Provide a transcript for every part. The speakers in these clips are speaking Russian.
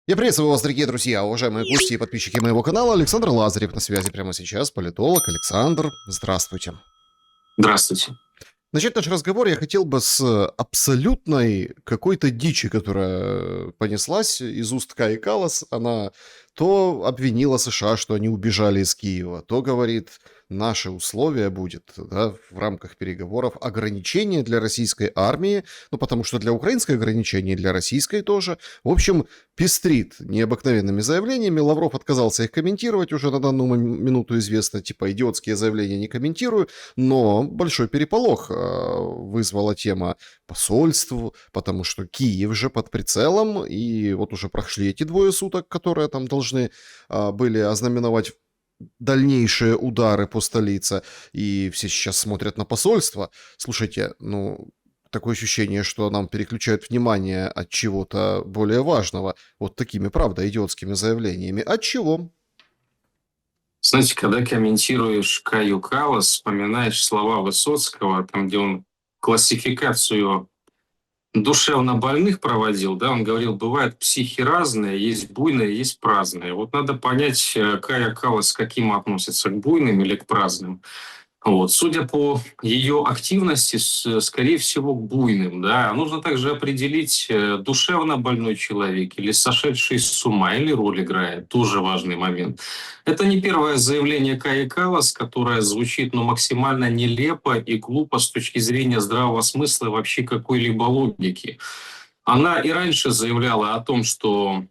Я приветствую вас, дорогие друзья, уважаемые гости и подписчики моего канала. Александр Лазарев на связи прямо сейчас, политолог. Александр, здравствуйте. Здравствуйте. Начать наш разговор я хотел бы с абсолютной какой-то дичи, которая понеслась из уст Каи Каллас. Она то обвинила США, что они убежали из Киева, то говорит, наше условие будет, да, в рамках переговоров ограничение для российской армии, ну потому что для украинской ограничения и для российской тоже. В общем, пестрит необыкновенными заявлениями. Лавров отказался их комментировать, уже на данную минуту известно, типа идиотские заявления не комментирую. Но большой переполох вызвала тема посольств, потому что Киев же под прицелом, и вот уже прошли эти 2 суток, которые там должны были ознаменовать дальнейшие удары по столице, и все сейчас смотрят на посольство. Слушайте, ну, такое ощущение, что нам переключают внимание от чего-то более важного, вот такими, правда, идиотскими заявлениями. От чего? Знаете, когда комментируешь Каю Каллас, вспоминаешь слова Высоцкого, там, где он классификацию душевно больных проводил, да, он говорил, бывают психи разные, есть буйные, есть праздные. Вот надо понять, Кая Каллас к каким относится, к буйным или к праздным. Вот. Судя по ее активности, скорее всего, к буйным. Да. Нужно также определить, душевно больной человек или сошедший с ума, или роль играет. Тоже важный момент. Это не первое заявление Каи Каллас, которое звучит максимально нелепо и глупо с точки зрения здравого смысла и вообще какой-либо логики. Она и раньше заявляла о том, что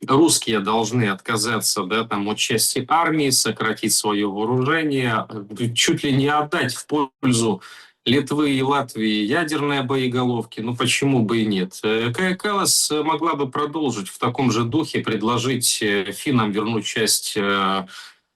русские должны отказаться, да, там, от части армии, сократить свое вооружение, чуть ли не отдать в пользу Литвы и Латвии ядерные боеголовки. Ну, почему бы и нет? Кая Каллас могла бы продолжить в таком же духе, предложить финнам вернуть часть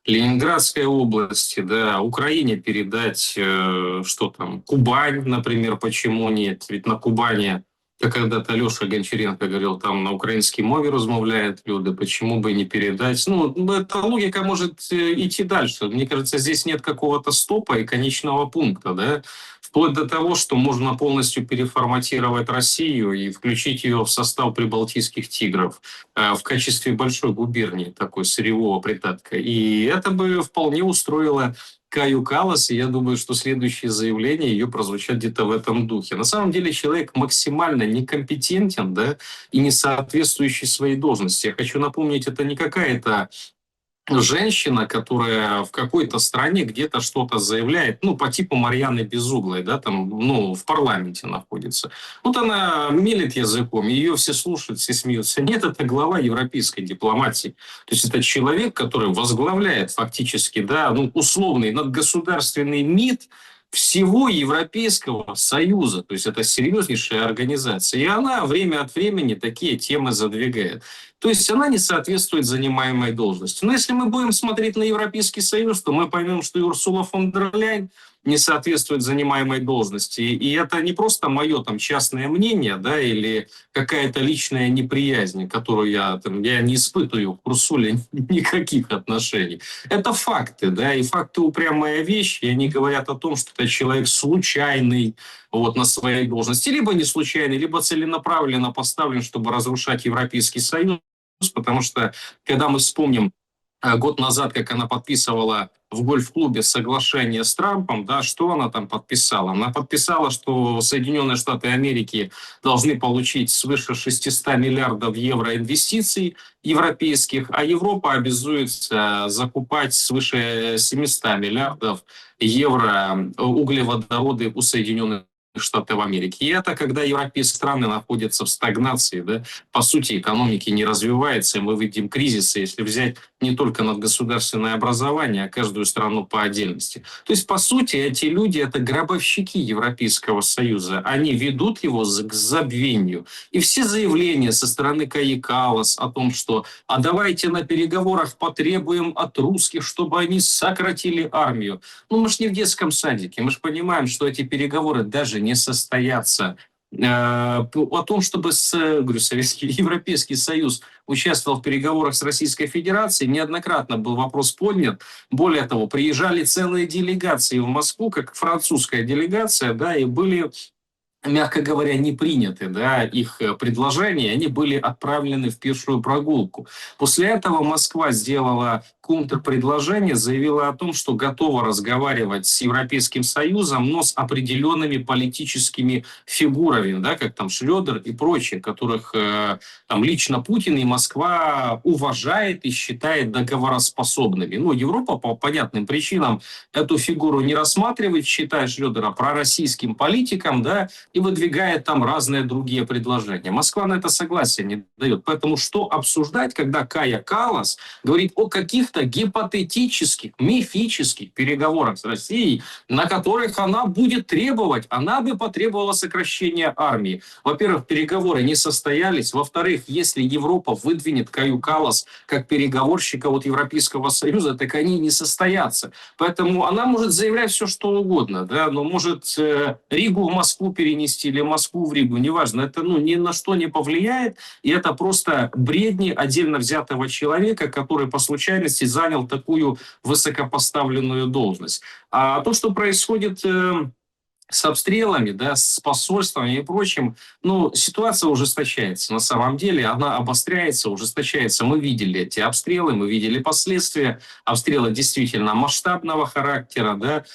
Ленинградской области, да, Украине передать, что там, Кубань, например, почему нет? Ведь на Кубани, как когда-то Леша Гончаренко говорил, там на украинской мове размовляют люди, почему бы и не передать? Ну, эта логика может идти дальше. Мне кажется, здесь нет какого-то стопа и конечного пункта, да, вплоть до того, что можно полностью переформатировать Россию и включить ее в состав прибалтийских тигров в качестве большой губернии, такой сырьевого придатка. И это бы вполне устроило Каю Каллас, и я думаю, что следующие заявления ее прозвучат где-то в этом духе. На самом деле человек максимально некомпетентен, да, и не соответствующий своей должности. Я хочу напомнить, это не какая-то женщина, которая в какой-то стране где-то что-то заявляет, ну, по типу Марьяны Безуглой, да, там, ну, в парламенте находится. Вот она мелет языком, ее все слушают, все смеются. Нет, это глава европейской дипломатии. То есть это человек, который возглавляет фактически, да, ну, условный надгосударственный МИД всего Европейского Союза. То есть это серьезнейшая организация. И она время от времени такие темы задвигает. То есть она не соответствует занимаемой должности. Но если мы будем смотреть на Европейский Союз, то мы поймем, что и Урсула фон дер Ляйен не соответствует занимаемой должности. И это не просто мое там частное мнение, да, или какая-то личная неприязнь, которую я не испытываю к Урсуле никаких отношений. Это факты, да, и факты упрямая вещь, и они говорят о том, что это человек случайный, вот, на своей должности, либо не случайный, либо целенаправленно поставлен, чтобы разрушать Европейский Союз, потому что, когда мы вспомним год назад, как она подписывала в гольф-клубе соглашение с Трампом, да, что она там подписала? Она подписала, что Соединенные Штаты Америки должны получить свыше 600 миллиардов евро инвестиций европейских, а Европа обязуется закупать свыше 700 миллиардов евро углеводороды у Соединенных Штатов Америки. И это когда европейские страны находятся в стагнации, да, по сути, экономики не развивается, и мы видим кризисы, если взять не только надгосударственное образование, а каждую страну по отдельности. То есть, по сути, эти люди – это гробовщики Европейского Союза. Они ведут его к забвению. И все заявления со стороны Каи Каллас о том, что «а давайте на переговорах потребуем от русских, чтобы они сократили армию». Ну, мы же не в детском садике. Мы же понимаем, что эти переговоры даже не состоятся. О том, чтобы говорю, Европейский Союз участвовал в переговорах с Российской Федерацией, неоднократно был вопрос поднят. Более того, приезжали целые делегации в Москву, как французская делегация, да, и были мягко говоря, не приняты, да, их предложения, они были отправлены в пешую прогулку. После этого Москва сделала контрпредложение, заявила о том, что готова разговаривать с Европейским Союзом, но с определенными политическими фигурами, да, как там Шредер и прочие, которых там лично Путин и Москва уважает и считает договороспособными. Ну, Европа по понятным причинам эту фигуру не рассматривает, считая Шредера пророссийским политиком, да, и выдвигает там разные другие предложения. Москва на это согласие не дает. Поэтому что обсуждать, когда Кая Каллас говорит о каких-то гипотетических, мифических переговорах с Россией, на которых она будет требовать, она бы потребовала сокращения армии. Во-первых, переговоры не состоялись. Во-вторых, если Европа выдвинет Каю Каллас как переговорщика от Европейского Союза, так они не состоятся. Поэтому она может заявлять все, что угодно, да, но может Ригу в Москву перенести или Москву в Ригу, неважно. Это ни на что не повлияет, и это просто бредни отдельно взятого человека, который по случайности занял такую высокопоставленную должность. А то, что происходит с обстрелами, да, с посольствами и прочим, ну, ситуация ужесточается. На самом деле она обостряется, ужесточается. Мы видели эти обстрелы, мы видели последствия. Обстрелы действительно масштабного характера, да.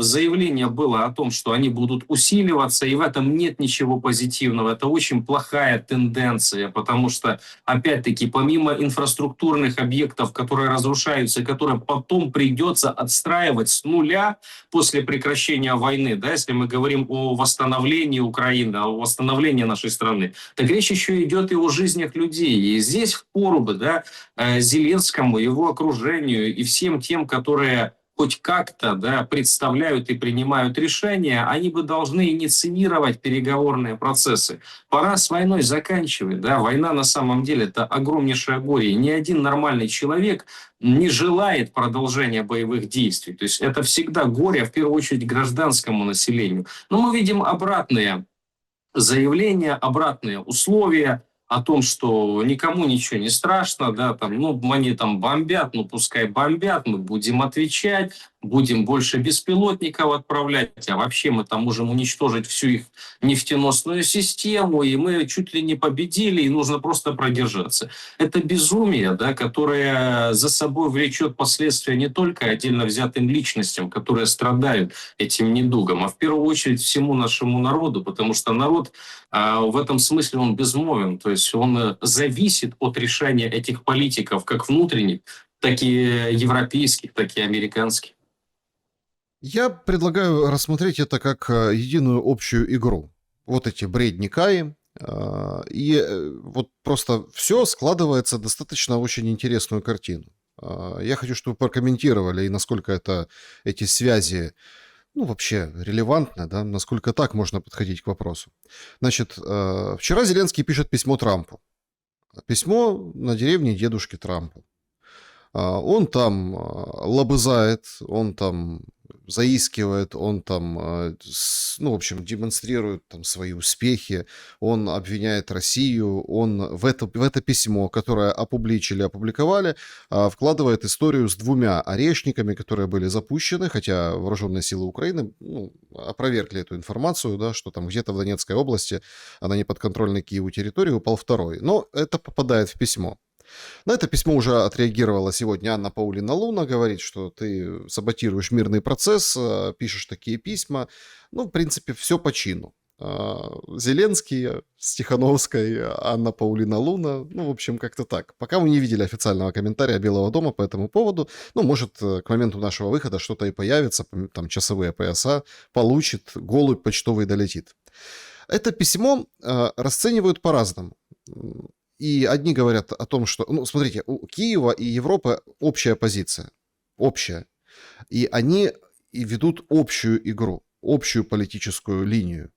Заявление было о том, что они будут усиливаться, и в этом нет ничего позитивного. Это очень плохая тенденция, потому что, опять-таки, помимо инфраструктурных объектов, которые разрушаются, которые потом придется отстраивать с нуля после прекращения войны, да, если мы говорим о восстановлении Украины, о восстановлении нашей страны, так речь еще идет и о жизнях людей. И здесь впору бы, да, Зеленскому, его окружению и всем тем, которые хоть как-то, да, представляют и принимают решения, они бы должны инициировать переговорные процессы. Пора с войной заканчивать. Да? Война на самом деле это огромнейшее горе. И ни один нормальный человек не желает продолжения боевых действий. То есть это всегда горе, в первую очередь, гражданскому населению. Но мы видим обратные заявления, обратные условия о том, что никому ничего не страшно, да, там, ну, они там бомбят, ну, пускай бомбят, мы будем отвечать, будем больше беспилотников отправлять, а вообще мы там можем уничтожить всю их нефтеносную систему, и мы чуть ли не победили, и нужно просто продержаться. Это безумие, да, которое за собой влечет последствия не только отдельно взятым личностям, которые страдают этим недугом, а в первую очередь всему нашему народу, потому что народ в этом смысле он безмолвен, то есть он зависит от решения этих политиков, как внутренних, так и европейских, так и американских. Я предлагаю рассмотреть это как единую общую игру. Вот эти бредни Каи. Вот просто все складывается достаточно очень интересную картину. Я хочу, чтобы вы прокомментировали, и насколько эти связи, ну, вообще релевантны, да, насколько так можно подходить к вопросу. Значит, вчера Зеленский пишет письмо Трампу. Письмо на деревне дедушки Трампу. Он там лобызает, он там заискивает, он там, ну, в общем, демонстрирует там свои успехи, он обвиняет Россию, он в это письмо, которое опубликовали, вкладывает историю с 2 орешниками, которые были запущены, хотя вооруженные силы Украины, ну, опровергли эту информацию, да, что там где-то в Донецкой области, на неподконтрольной Киеву территории, упал второй. Но это попадает в письмо. На это письмо уже отреагировала сегодня Анна Паулина Луна, говорит, что ты саботируешь мирный процесс, пишешь такие письма. Ну, в принципе, все по чину. Зеленский с Тихановской, Анна Паулина Луна, ну, в общем, как-то так. Пока мы не видели официального комментария Белого дома по этому поводу, ну, может, к моменту нашего выхода что-то и появится, там, часовые пояса, получит, голубь почтовый долетит. Это письмо расценивают по-разному. И одни говорят о том, что... Ну, смотрите, у Киева и Европы общая позиция. Общая. И они ведут общую игру, общую политическую линию.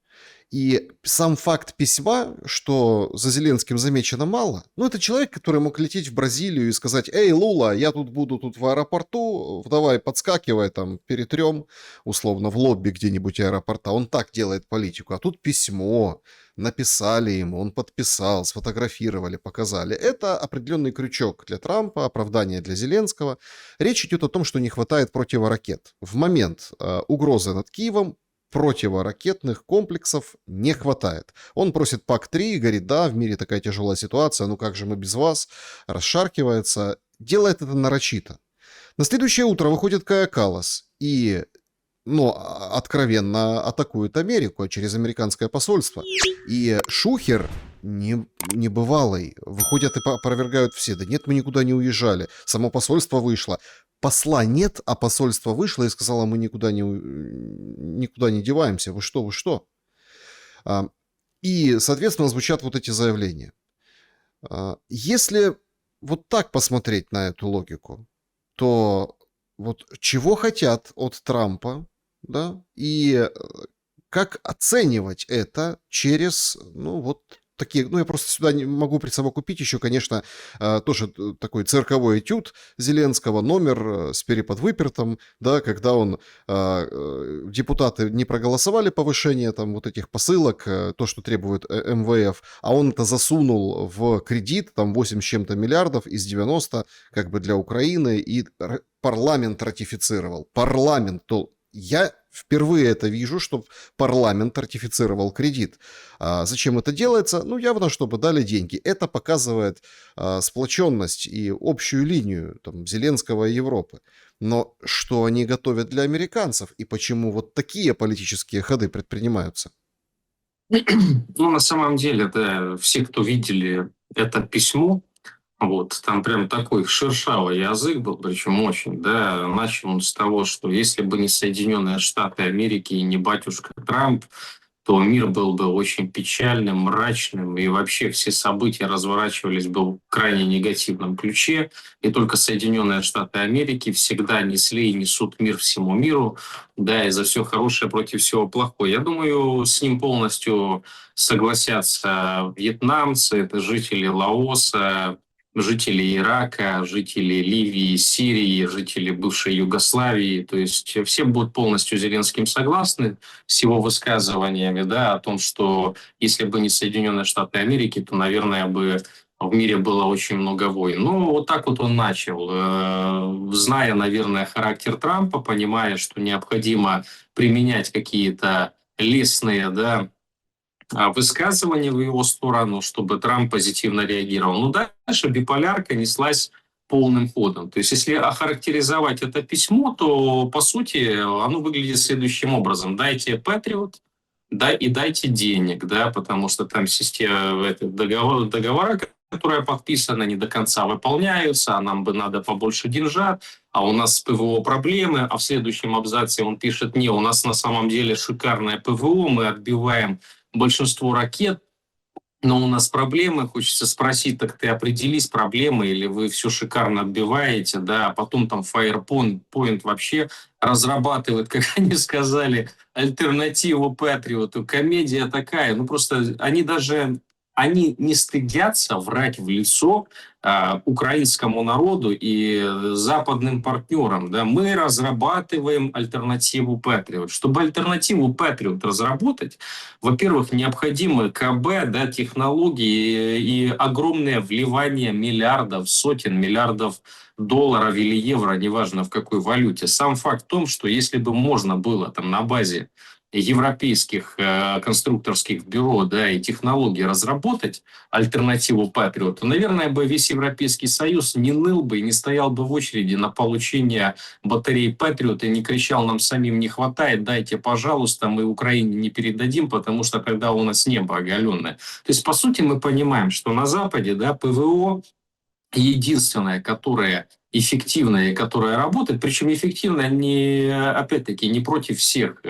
И сам факт письма, что за Зеленским замечено мало, ну, это человек, который мог лететь в Бразилию и сказать: «Эй, Лула, я тут буду в аэропорту, давай подскакивай, там, перетрем, условно, в лобби где-нибудь аэропорта». Он так делает политику. А тут письмо, написали ему, он подписал, сфотографировали, показали. Это определенный крючок для Трампа, оправдание для Зеленского. Речь идет о том, что не хватает противоракет. В момент угрозы над Киевом противоракетных комплексов не хватает. Он просит ПАК-3 и говорит, да, в мире такая тяжелая ситуация, ну как же мы без вас, расшаркивается, делает это нарочито. На следующее утро выходит Кая Каллас и, ну, откровенно атакует Америку через американское посольство. И Шухер небывалый. Выходят и опровергают все. Да нет, мы никуда не уезжали. Само посольство вышло. Посла нет, а посольство вышло и сказало, мы никуда не деваемся. Вы что, вы что? И, соответственно, звучат вот эти заявления. Если вот так посмотреть на эту логику, то вот чего хотят от Трампа, да, и как оценивать это через, ну, вот такие, ну, я просто сюда не могу присовокупить еще, конечно, тоже такой цирковой этюд Зеленского, номер с переподвыпертом, да, когда он, депутаты не проголосовали повышение там вот этих посылок, то, что требует МВФ, а он это засунул в кредит, там 8 с чем-то миллиардов из 90, как бы для Украины, и парламент ратифицировал. Парламент, то я впервые это вижу, что парламент ратифицировал кредит. Зачем это делается? Ну, явно, чтобы дали деньги. Это показывает сплоченность и общую линию там, Зеленского и Европы. Но что они готовят для американцев? И почему вот такие политические ходы предпринимаются? Ну, на самом деле, да, все, кто видели это письмо, вот, там прям такой шершавый язык был, причем очень, да, начал он с того, что если бы не Соединенные Штаты Америки и не батюшка Трамп, то мир был бы очень печальным, мрачным, и вообще все события разворачивались бы в крайне негативном ключе, и только Соединенные Штаты Америки всегда несли и несут мир всему миру, да, и за все хорошее против всего плохого. Я думаю, с ним полностью согласятся вьетнамцы, это жители Лаоса, жители Ирака, жители Ливии, Сирии, жители бывшей Югославии. То есть все будут полностью с Зеленским согласны с его высказываниями, да, о том, что если бы не Соединенные Штаты Америки, то, наверное, бы в мире было очень много войн. Ну, вот так вот он начал, зная, наверное, характер Трампа, понимая, что необходимо применять какие-то лестные, да, высказывания в его сторону, чтобы Трамп позитивно реагировал. Но дальше биполярка неслась полным ходом. То есть, если охарактеризовать это письмо, то, по сути, оно выглядит следующим образом. Дайте Патриот, да, и дайте денег, да, потому что там система договора, которые подписаны, не до конца выполняются, а нам бы надо побольше деньжат, а у нас с ПВО проблемы, а в следующем абзаце он пишет, не, у нас на самом деле шикарное ПВО, мы отбиваем большинство ракет, но у нас проблемы. Хочется спросить, так ты определись, проблемы, или вы все шикарно отбиваете, да, а потом там Firepoint вообще разрабатывает, как они сказали, альтернативу Патриоту. Комедия такая, ну просто они не стыдятся врать в лицо украинскому народу и западным партнерам. Да. Мы разрабатываем альтернативу Патриот. Чтобы альтернативу Патриот разработать, во-первых, необходимы КБ, да, технологии и огромное вливание миллиардов, сотен миллиардов долларов или евро, неважно в какой валюте. Сам факт в том, что если бы можно было там на базе европейских конструкторских бюро, да, и технологий разработать альтернативу Патриоту, наверное, бы весь Европейский Союз не ныл бы и не стоял бы в очереди на получение батареи Патриот и не кричал, нам самим не хватает, дайте, пожалуйста, мы Украине не передадим, потому что тогда у нас небо оголенное. То есть, по сути, мы понимаем, что на Западе, да, ПВО единственное, которое эффективное и которое работает, причем эффективное не, опять-таки, не против всех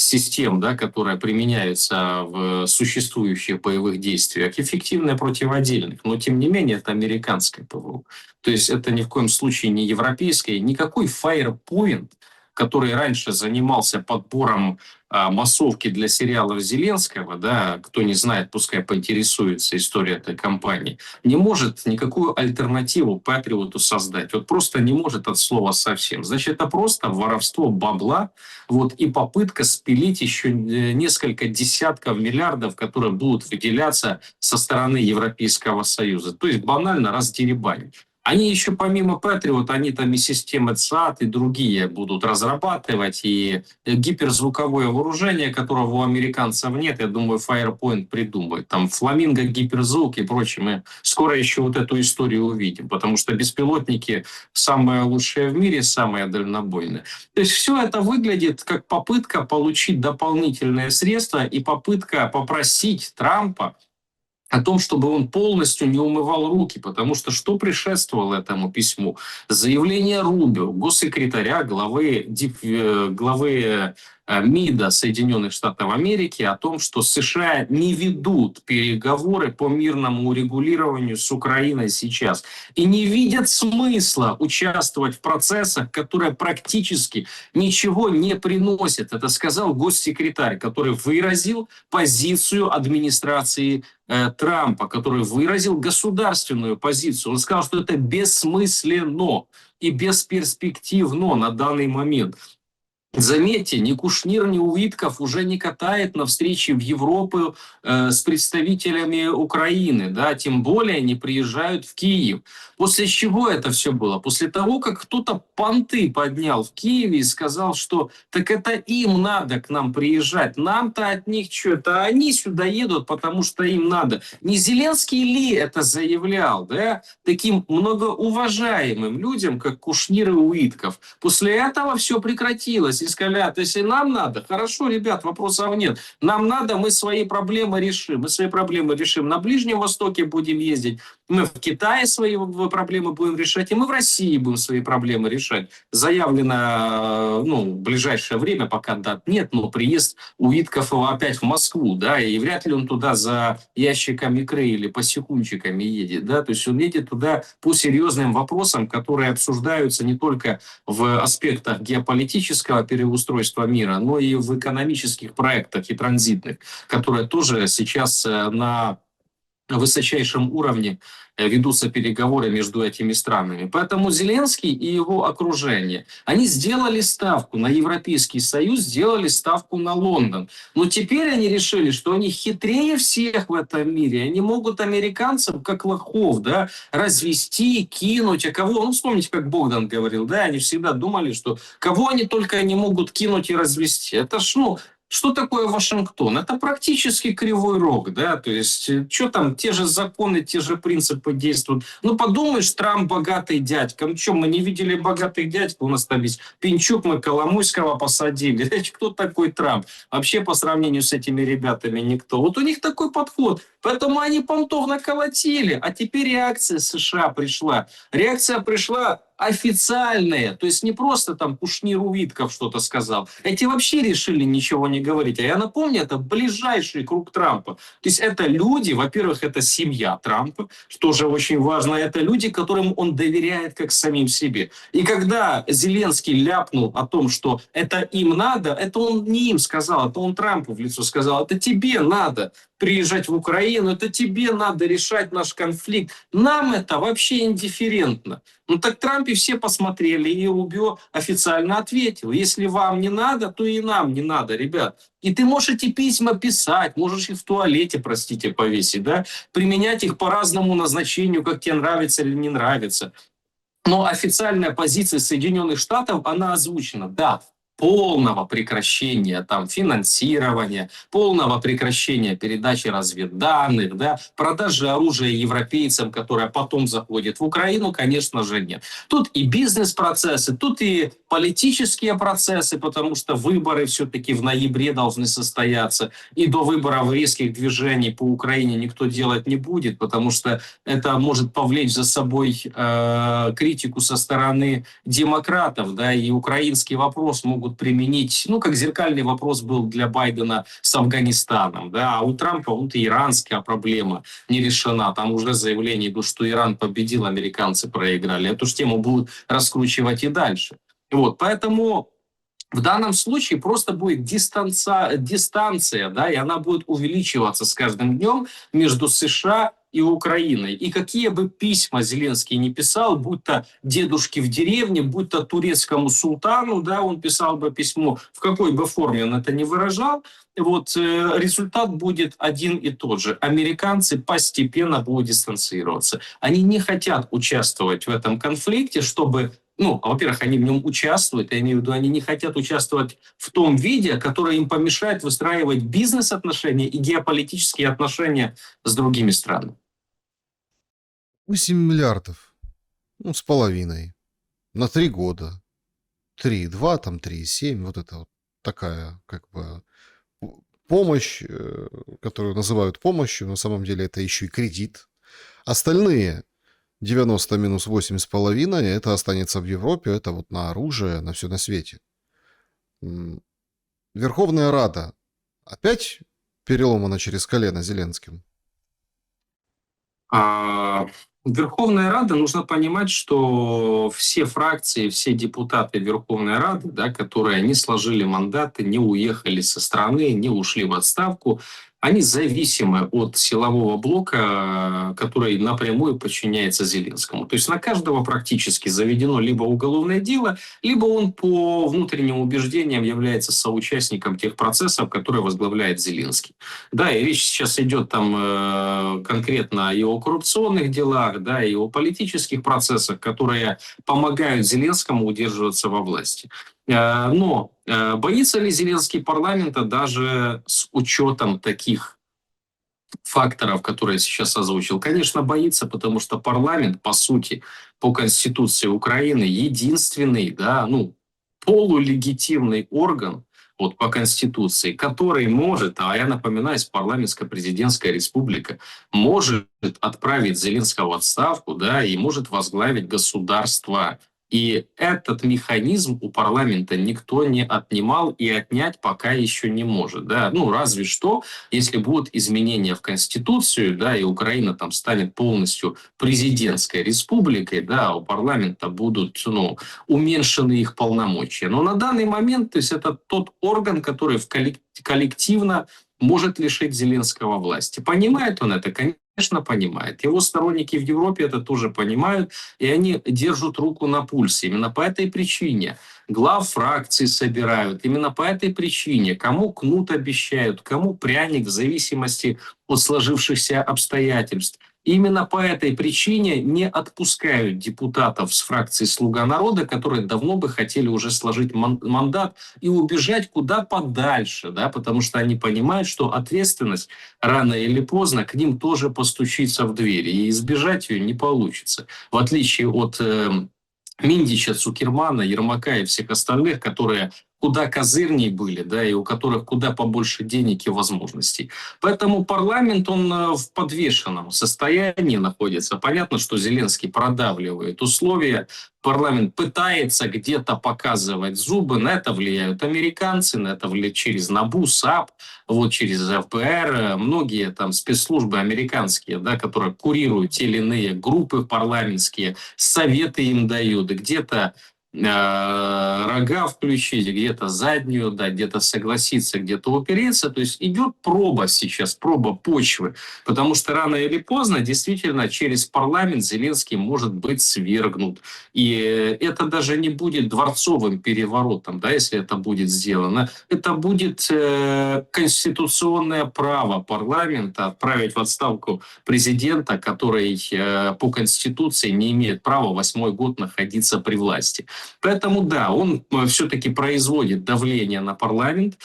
систем, да, которые применяются в существующих боевых действиях, эффективное против отдельных. Но, тем не менее, это американское ПВО. То есть это ни в коем случае не европейское. Никакой Firepoint, который раньше занимался подбором массовки для сериалов Зеленского, да, кто не знает, пускай поинтересуется историей этой компании, не может никакую альтернативу Патриоту создать. Вот просто не может от слова совсем. Значит, это просто воровство бабла, вот, и попытка спилить еще несколько десятков миллиардов, которые будут выделяться со стороны Европейского Союза. То есть банально раздеребанить. Они еще помимо Patriot, они там и системы ЦАД, и другие будут разрабатывать, и гиперзвуковое вооружение, которого у американцев нет, я думаю, Firepoint придумает. Там фламинго, гиперзвук и прочее. Мы скоро еще вот эту историю увидим, потому что беспилотники самые лучшие в мире, самые дальнобойные. То есть все это выглядит как попытка получить дополнительные средства и попытка попросить Трампа о том, чтобы он полностью не умывал руки, потому что предшествовало этому письму? Заявление Рубио, госсекретаря, главы МИДа Соединенных Штатов Америки о том, что США не ведут переговоры по мирному урегулированию с Украиной сейчас и не видят смысла участвовать в процессах, которые практически ничего не приносят. Это сказал госсекретарь, который выразил позицию администрации Трампа, который выразил государственную позицию. Он сказал, что это бессмысленно и бесперспективно на данный момент. Заметьте, ни Кушнир, ни Уитков уже не катает на встречи в Европу с представителями Украины, да, тем более не приезжают в Киев. После чего это все было? После того, как кто-то понты поднял в Киеве и сказал, что так это им надо к нам приезжать, нам-то от них что, это они сюда едут, потому что им надо. Не Зеленский ли это заявлял, да, таким многоуважаемым людям, как Кушнир и Уитков? После этого все прекратилось. И сказали, если нам надо, хорошо, ребят, вопросов нет. Нам надо, мы свои проблемы решим. Мы свои проблемы решим на Ближнем Востоке, будем ездить. Мы в Китае свои проблемы будем решать, и мы в России будем свои проблемы решать. Заявлено, в ближайшее время, пока дат нет, но приезд Уитков опять в Москву, да, и вряд ли он туда за ящиками икры или по секундчиками едет, да, то есть он едет туда по серьезным вопросам, которые обсуждаются не только в аспектах геополитического переустройства мира, но и в экономических проектах и транзитных, которые тоже сейчас на высочайшем уровне ведутся переговоры между этими странами. Поэтому Зеленский и его окружение, они сделали ставку на Европейский Союз, сделали ставку на Лондон. Но теперь они решили, что они хитрее всех в этом мире. Они могут американцев, как лохов, да, развести, кинуть. А кого? Вспомните, как Богдан говорил, да, они всегда думали, что кого они только не могут кинуть и развести. Это что такое Вашингтон? Это практически кривой рог, да, то есть, что там, те же законы, те же принципы действуют. Подумаешь, Трамп богатый дядька. Мы не видели богатых дядька, у нас там есть Пинчук, мы Коломойского посадили. Кто такой Трамп? Вообще, по сравнению с этими ребятами, никто. Вот у них такой подход. Поэтому они понтов наколотили. А теперь реакция США пришла. Реакция пришла официальные, то есть не просто там Кушнир Уитков что-то сказал. Эти вообще решили ничего не говорить. А я напомню, это ближайший круг Трампа. То есть это люди, во-первых, это семья Трампа, что тоже очень важно. Это люди, которым он доверяет как самим себе. И когда Зеленский ляпнул о том, что это им надо, это он не им сказал, это он Трампу в лицо сказал, это тебе надо приезжать в Украину, это тебе надо решать наш конфликт. Нам это вообще индифферентно. Так Трамп и все посмотрели, и Рубио официально ответил. Если вам не надо, то и нам не надо, ребят. И ты можешь эти письма писать, можешь их в туалете, простите, повесить, да, применять их по разному назначению, как тебе нравится или не нравится. Но официальная позиция Соединенных Штатов, она озвучена, да, полного прекращения финансирования, полного прекращения передачи разведданных, да, продажи оружия европейцам, которое потом заходит в Украину, конечно же, нет. Тут и бизнес-процессы, тут и политические процессы, потому что выборы все-таки в ноябре должны состояться, и до выборов резких движений по Украине никто делать не будет, потому что это может повлечь за собой критику со стороны демократов, да, и украинский вопрос могут применить, как зеркальный вопрос был для Байдена с Афганистаном, да, а у Трампа и иранская проблема не решена, там уже заявление идут, что Иран победил, американцы проиграли, эту же тему будут раскручивать и дальше. Поэтому в данном случае просто будет дистанция, да, и она будет увеличиваться с каждым днем между США и Украиной. И какие бы письма Зеленский не писал, будь то дедушке в деревне, будь то турецкому султану, да, он писал бы письмо, в какой бы форме он это не выражал, вот результат будет один и тот же. Американцы постепенно будут дистанцироваться. Они не хотят участвовать в этом конфликте, чтобы, ну, во-первых, они в нем участвуют, я имею в виду, они не хотят участвовать в том виде, который им помешает выстраивать бизнес-отношения и геополитические отношения с другими странами. 8 миллиардов. Ну, с половиной. На 3 года. 3,2, там 3,7. Вот это вот такая, как бы, помощь, которую называют помощью. На самом деле это еще и кредит. Остальные 90 минус 8,5 это останется в Европе. Это вот на оружие, на все на свете. Верховная Рада опять переломана через колено Зеленским? Верховная Рада, нужно понимать, что все фракции, все депутаты Верховной Рады, да, которые не сложили мандаты, не уехали со страны, не ушли в отставку, они зависимы от силового блока, который напрямую подчиняется Зеленскому. То есть на каждого практически заведено либо уголовное дело, либо он по внутренним убеждениям является соучастником тех процессов, которые возглавляет Зеленский. Да, и речь сейчас идет там конкретно и о коррупционных делах, да, и о политических процессах, которые помогают Зеленскому удерживаться во власти. Но боится ли Зеленский парламента даже с учетом таких факторов, которые я сейчас озвучил? Конечно, боится, потому что парламент, по сути, по Конституции Украины, единственный, да, ну, полулегитимный орган, вот по Конституции, который может, а я напоминаю, парламентско-президентская республика, может отправить Зеленского в отставку, да, и может возглавить государство. И этот механизм у парламента никто не отнимал и отнять пока еще не может. Да? Ну, разве что, если будут изменения в Конституцию, да, и Украина там станет полностью президентской республикой, да, у парламента будут, ну, уменьшены их полномочия. Но на данный момент, то есть это тот орган, который коллективно может лишить Зеленского власти. Понимает он это? Конечно, понимает. Его сторонники в Европе это тоже понимают, и они держат руку на пульсе. Именно по этой причине глав фракций собирают. Именно по этой причине кому кнут обещают, кому пряник в зависимости от сложившихся обстоятельств. Именно по этой причине не отпускают депутатов с фракции «Слуга народа», которые давно бы хотели уже сложить мандат и убежать куда подальше, да, потому что они понимают, что ответственность рано или поздно к ним тоже постучится в дверь, и избежать ее не получится. В отличие от Миндича, Цукермана, Ермака и всех остальных, которые куда козырней были, да, и у которых куда побольше денег и возможностей. Поэтому парламент, он в подвешенном состоянии находится. Понятно, что Зеленский продавливает условия, парламент пытается где-то показывать зубы, на это влияют американцы, на это влияют через НАБУ, САП, вот через ФБР, многие там спецслужбы американские, да, которые курируют те или иные группы парламентские, советы им дают, где-то рога включить, где-то заднюю дать, где-то согласиться, где-то упереться. То есть идет проба сейчас, проба почвы. Потому что рано или поздно действительно через парламент Зеленский может быть свергнут. И это даже не будет дворцовым переворотом, да, если это будет сделано. Это будет конституционное право парламента отправить в отставку президента, который по Конституции не имеет права 8-й год находиться при власти. Поэтому да, он все-таки производит давление на парламент,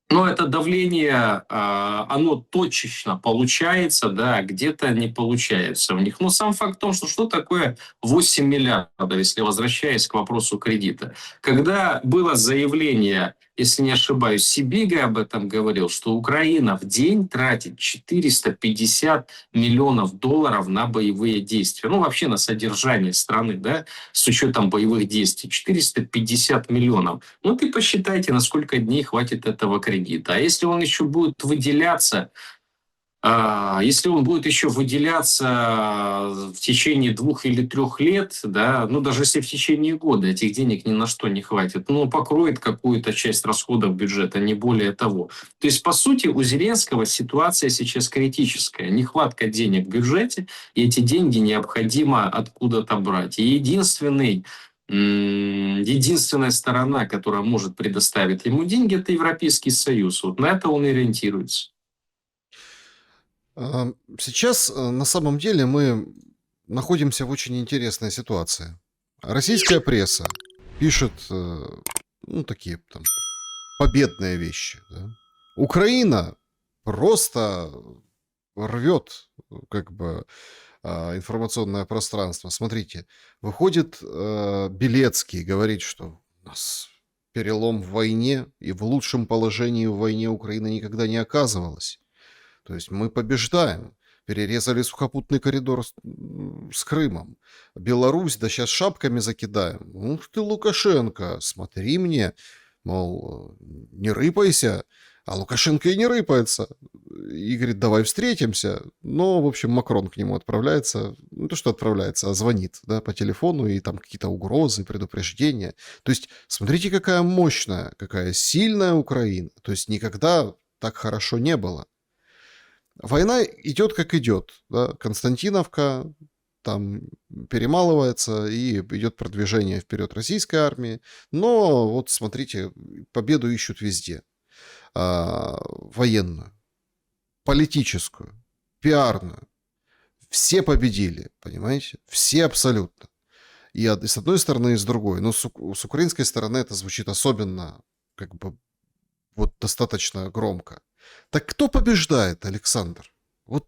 но это давление, оно точечно получается, да, где-то не получается у них. Но сам факт в том, что такое 8 миллиардов, если возвращаясь к вопросу кредита. Когда было заявление, если не ошибаюсь, Сибига об этом говорил, что Украина в день тратит 450 миллионов долларов на боевые действия. Ну, вообще на содержание страны, да, с учетом боевых действий. 450 миллионов. Ну, ты посчитайте, на сколько дней хватит этого кредита. А если он еще будет выделяться Если он будет еще выделяться в течение 2 или 3 лет, да, ну даже если в течение года этих денег ни на что не хватит, ну покроет какую-то часть расходов бюджета, не более того. То есть, по сути, у Зеленского ситуация сейчас критическая. Нехватка денег в бюджете, и эти деньги необходимо откуда-то брать. И единственная сторона, которая может предоставить ему деньги, это Европейский Союз. Вот на это он и ориентируется. Сейчас на самом деле мы находимся в очень интересной ситуации. Российская пресса пишет, ну, такие там победные вещи. Да? Украина просто рвет как бы информационное пространство. Смотрите, выходит Белецкий, говорит, что у нас перелом в войне, и в лучшем положении в войне Украина никогда не оказывалась. То есть мы побеждаем. Перерезали сухопутный коридор с Крымом. Беларусь, да сейчас шапками закидаем. Ух ты, Лукашенко, смотри мне. Мол, не рыпайся. А Лукашенко и не рыпается. И говорит, давай встретимся. Но, в общем, Макрон к нему отправляется. Ну, то, что отправляется, а звонит, да, по телефону. И там какие-то угрозы, предупреждения. То есть, смотрите, какая мощная, какая сильная Украина. То есть, никогда так хорошо не было. Война идет как идет. Да? Константиновка там перемалывается, и идет продвижение вперед российской армии. Но вот смотрите, победу ищут везде. Военную, политическую, пиарную. Все победили, понимаете? Все абсолютно. И с одной стороны, и с другой. Но с украинской стороны это звучит особенно как бы вот достаточно громко. Так кто побеждает, Александр? Вот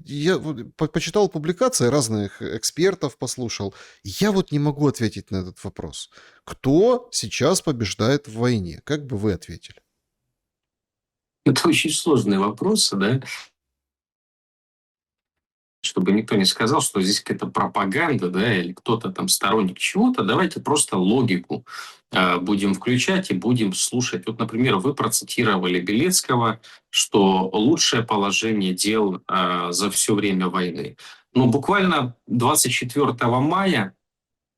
я почитал публикации разных экспертов, послушал. Я вот не могу ответить на этот вопрос. Кто сейчас побеждает в войне? Как бы вы ответили? Это очень сложные вопросы, да, чтобы никто не сказал, что здесь какая-то пропаганда, да, или кто-то там сторонник чего-то. Давайте просто логику будем включать и будем слушать. Вот, например, вы процитировали Белецкого, что лучшее положение дел за все время войны. Но буквально 24 мая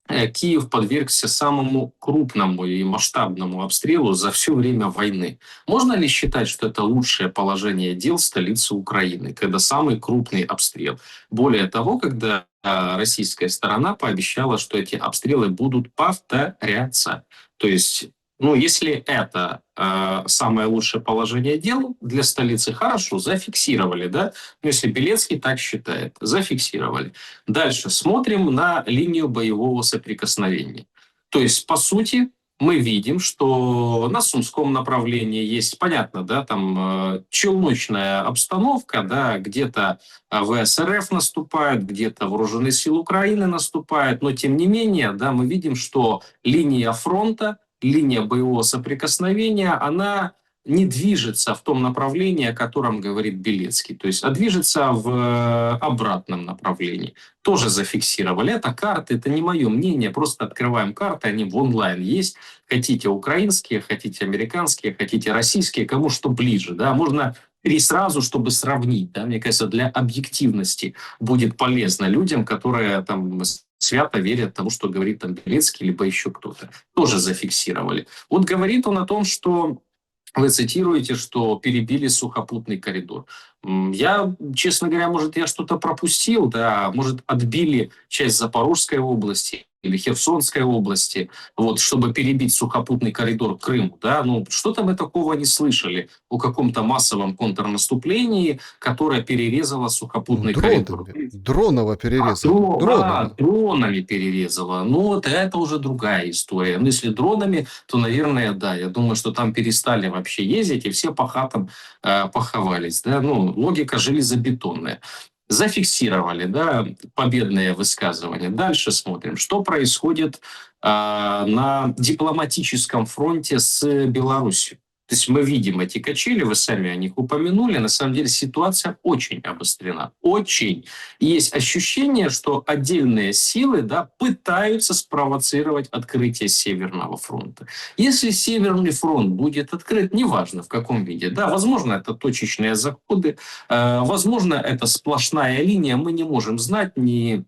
Киев подвергся самому крупному и масштабному обстрелу за все время войны. Можно ли считать, что это лучшее положение дел столицы Украины, когда самый крупный обстрел? Более того, когда российская сторона пообещала, что эти обстрелы будут повторяться. То есть, ну, если это самое лучшее положение дел для столицы, хорошо, зафиксировали, да? Но если Белецкий так считает, зафиксировали. Дальше смотрим на линию боевого соприкосновения. То есть, по сути, мы видим, что на Сумском направлении есть, понятно, да, там челночная обстановка, да, где-то ВСРФ наступают, где-то вооруженные силы Украины наступают, но тем не менее, да, мы видим, что линия фронта, линия боевого соприкосновения, она не движется в том направлении, о котором говорит Белецкий, то есть, а движется в обратном направлении. Тоже зафиксировали. Это карты, это не мое мнение, просто открываем карты, они в онлайн есть. Хотите украинские, хотите американские, хотите российские, кому что ближе. Да? Можно три сразу, чтобы сравнить. Да? Мне кажется, для объективности будет полезно людям, которые там свято верят тому, что говорит там Белецкий, либо еще кто-то. Тоже зафиксировали. Вот говорит он о том, что вы цитируете, что перебили сухопутный коридор. Я, честно говоря, может, я что-то пропустил, да, может, отбили часть Запорожской области или Херсонской области, вот, чтобы перебить сухопутный коридор к Крыму, да, ну, что-то мы такого не слышали о каком-то массовом контрнаступлении, которое перерезало Ну, сухопутный коридор. дронами. Дроново перерезали. Дронами. Дронами перерезала. Ну, вот это уже другая история. Ну, если дронами, то, наверное, да. Я думаю, что там перестали вообще ездить, и все по хатам поховались. Да? Ну, логика железобетонная. Зафиксировали, да, победное высказывание. Дальше смотрим, что происходит на дипломатическом фронте с Беларусью. То есть мы видим эти качели, вы сами о них упомянули. На самом деле ситуация очень обострена. Очень. И есть ощущение, что отдельные силы, да, пытаются спровоцировать открытие Северного фронта. Если Северный фронт будет открыт, неважно в каком виде, да, возможно, это точечные заходы, возможно, это сплошная линия, мы не можем знать, ни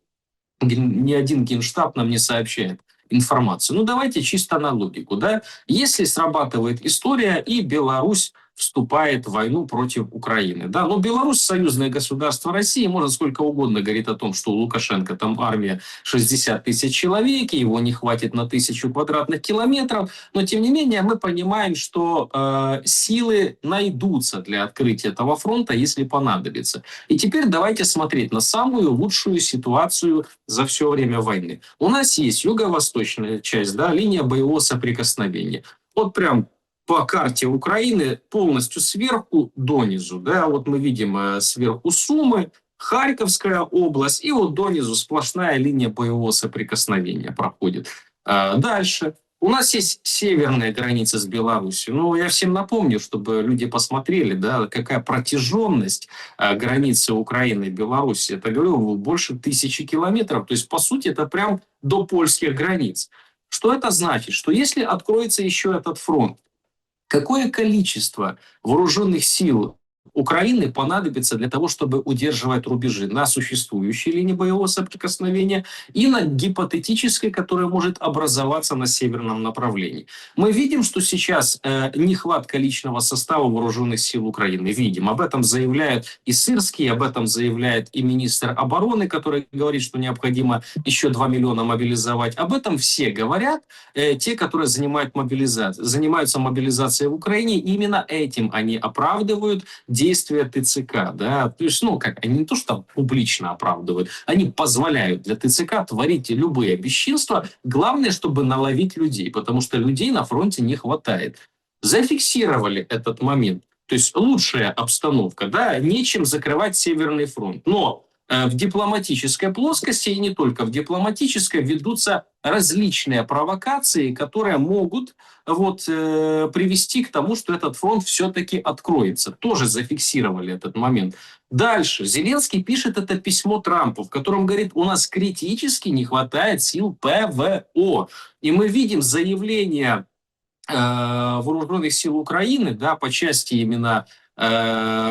один генштаб нам не сообщает информацию. Ну, давайте чисто на логику, да. Если срабатывает история, и Беларусь вступает в войну против Украины, да, но Беларусь союзное государство России, может сколько угодно говорит о том, что у Лукашенко там армия 60 тысяч человек, и его не хватит на 1000 квадратных километров, но тем не менее мы понимаем, что силы найдутся для открытия этого фронта, если понадобится. И теперь давайте смотреть на самую лучшую ситуацию за все время войны. У нас есть юго-восточная часть, да, линия боевого соприкосновения. Вот прям по карте Украины полностью сверху донизу. Да, вот мы видим сверху Сумы, Харьковская область, и вот донизу сплошная линия боевого соприкосновения проходит. Дальше. У нас есть северная граница с Беларусью. Ну, я всем напомню, чтобы люди посмотрели, да, какая протяженность границы Украины и Беларуси. Это, говорю, больше 1000 километров. То есть, по сути, это прям до польских границ. Что это значит? Что если откроется еще этот фронт, какое количество вооруженных сил Украины понадобится для того, чтобы удерживать рубежи на существующей линии боевого соприкосновения и на гипотетической, которая может образоваться на северном направлении. Мы видим, что сейчас нехватка личного состава вооруженных сил Украины. Видим. Об этом заявляют и Сырский, об этом заявляет и министр обороны, который говорит, что необходимо еще 2 миллиона мобилизовать. Об этом все говорят, те, которые занимаются мобилизацией в Украине. И именно этим они оправдывают действия ТЦК, да, то есть, ну, как, они не то, что публично оправдывают, они позволяют для ТЦК творить любые бесчинства, главное, чтобы наловить людей, потому что людей на фронте не хватает. Зафиксировали этот момент, то есть лучшая обстановка, да, нечем закрывать Северный фронт, но в дипломатической плоскости, и не только в дипломатической, ведутся различные провокации, которые могут привести к тому, что этот фронт все-таки откроется. Тоже зафиксировали этот момент. Дальше. Зеленский пишет это письмо Трампу, в котором говорит, у нас критически не хватает сил ПВО. И мы видим заявление вооруженных сил Украины, да, по части именно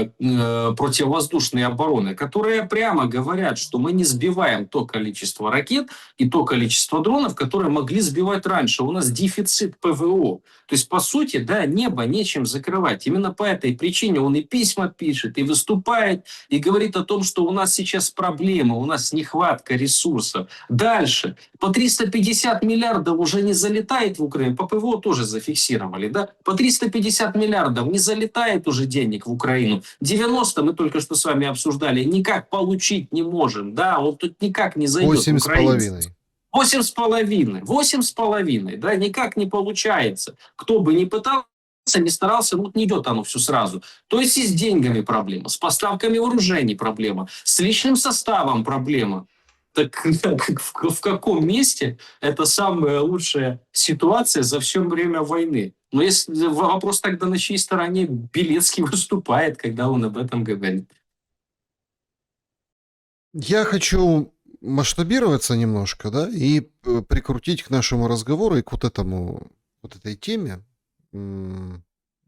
противовоздушной обороны, которые прямо говорят, что мы не сбиваем то количество ракет и то количество дронов, которые могли сбивать раньше. У нас дефицит ПВО. То есть, по сути, да, небо нечем закрывать. Именно по этой причине он и письма пишет, и выступает, и говорит о том, что у нас сейчас проблемы, у нас нехватка ресурсов. Дальше. По 350 миллиардов уже не залетает в Украину. По ПВО тоже зафиксировали, да? По 350 миллиардов не залетает уже денег в Украину. 90 мы только что с вами обсуждали, никак получить не можем, да, он тут никак не зайдет в Украину. 8,5. 8,5. 8,5, да, никак не получается. Кто бы ни пытался, не старался, ну, не идет оно все сразу. То есть и с деньгами проблема, с поставками вооружений проблема, с личным составом проблема. Так в каком месте это самая лучшая ситуация за все время войны? Но если вопрос тогда, на чьей стороне Белецкий выступает, когда он об этом говорит. Я хочу масштабироваться немножко, да, и прикрутить к нашему разговору и к вот этой теме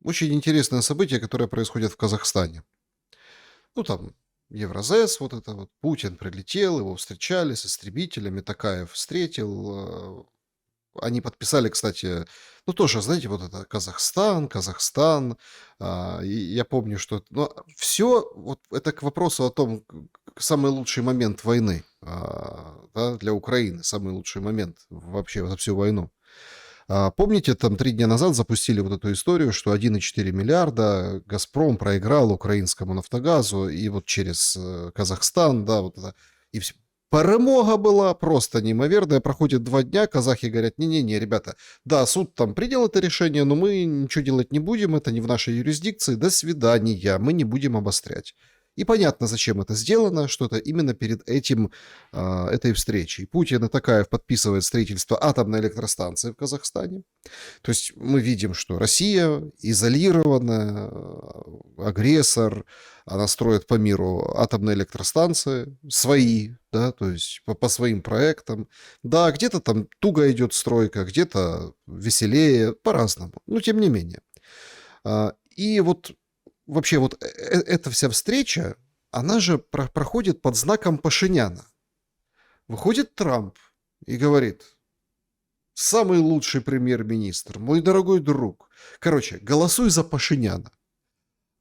очень интересное событие, которое происходит в Казахстане. Ну, там Евразес, вот это вот, Путин прилетел, его встречали с истребителями, Токаев встретил. Они подписали, кстати, ну, тоже, знаете, вот это Казахстан. И я помню, что... все, вот это к вопросу о том, самый лучший момент войны, да, для Украины, самый лучший момент вообще за всю войну. Помните, там 3 дня назад запустили вот эту историю, что 1,4 миллиарда «Газпром» проиграл украинскому «Нафтогазу», и вот через Казахстан, да, вот это, и все. Перемога была просто неимоверная. Проходит 2 дня, казахи говорят, не-не-не, ребята, да, суд там принял это решение, но мы ничего делать не будем, это не в нашей юрисдикции, до свидания, мы не будем обострять. И понятно, зачем это сделано, что это именно перед этим, этой встречей. Путин и Токаев подписывают строительство атомной электростанции в Казахстане. То есть мы видим, что Россия изолированная, агрессор, она строит по миру атомные электростанции, свои, да, то есть по своим проектам. Да, где-то там туго идет стройка, где-то веселее, по-разному, но тем не менее. И вот вообще вот эта вся встреча, она же проходит под знаком Пашиняна. Выходит Трамп и говорит: самый лучший премьер-министр, мой дорогой друг. Короче, голосуй за Пашиняна.